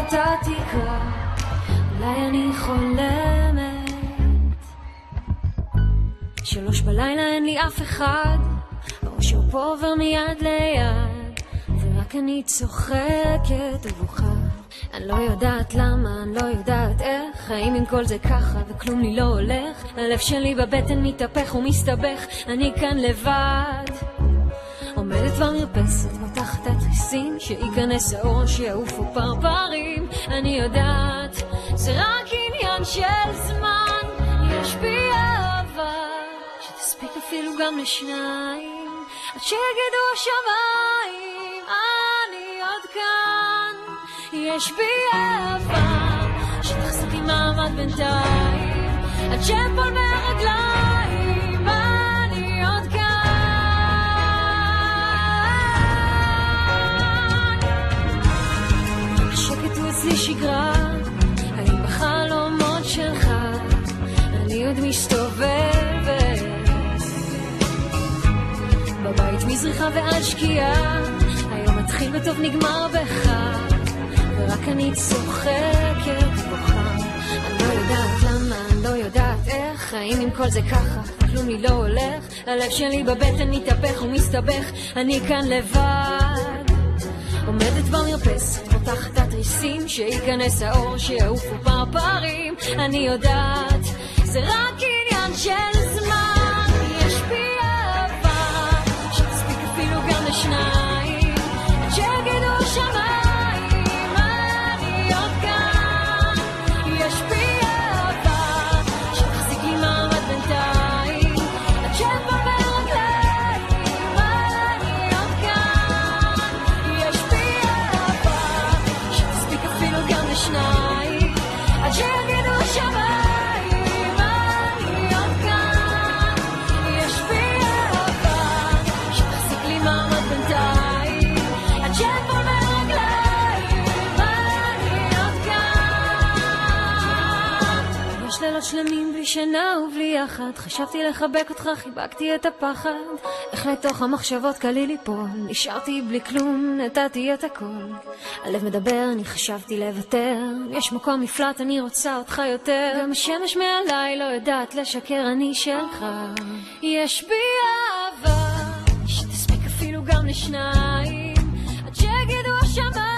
אתה תקרא, אולי אני חולמת. 3 בלילה אין לי אף אחד, הראש הוא פה עובר מיד ליד, ורק אני צוחקת ובוכה. אני לא יודעת למה, אני לא יודעת איך, האם עם כל זה ככה וכלום לי לא הולך. הלב שלי בבטן מתהפך ומסתבך, אני כאן לבד עומדת במרפסת, פותחת התריסים, שיכנס האור, שיעופו פרפרים. אני יודעת, זה רק עניין של זמן, יש בי אהבה שתספיק אפילו גם לשניים, עד שיגידו השמיים אני עוד כאן. יש בי אהבה שתחזיק לי מעמד בינתיים, עד שפול מהרגליים אני עוד כאן. השקט הוא אצלי שגרה, האם בחלומות שלך אני עוד מסתובבת, בבית מזריחה ועד שקיעה, היום מתחיל וטוב נגמר בך, ורק אני צוחקת ובוכה. אני לא יודעת למה, אני לא יודעת איך, האם עם כל זה ככה כלום לי לא הולך. הלב שלי בבטן מתהפך ומסתבך, אני כאן לבד עומדת במרפסת, פותחת התריסים, שיכנס האור, שיעופו פרפרים. אני יודעת, זה רק עניין של זמן, יש בי אהבה שתספיק אפילו גם לשניים, עד שיגידו השמיים אני עוד כאן. יש בי אהבה שתחזיק לי מעמד בינתיים, עד שפול מהרגליים אני עוד כאן. יש בי אהבה שתספיק אפילו גם לשניים, עד שיגידו השמיים אני עוד כאן. יש בי אהבה שתחזיק לי מעמד בינתיים, עד שפול מהרגליים אני עוד כאן. יש לילות שלמים בלי שינה ובלי יחד, חשבתי לחבק אותך, חיבקתי את הפחד, איך לתוך המחשבות קלי ליפול, נשארתי בלי כלום, נתתי את הכל. הלב מדבר, אני חשבתי לוותר, יש מקום מפלט, אני רוצה אותך יותר, גם השמש מעליי לא יודעת לשקר, אני שלך. יש בי אהבה שתספיק אפילו גם לשניים, עד שיגידו השמיים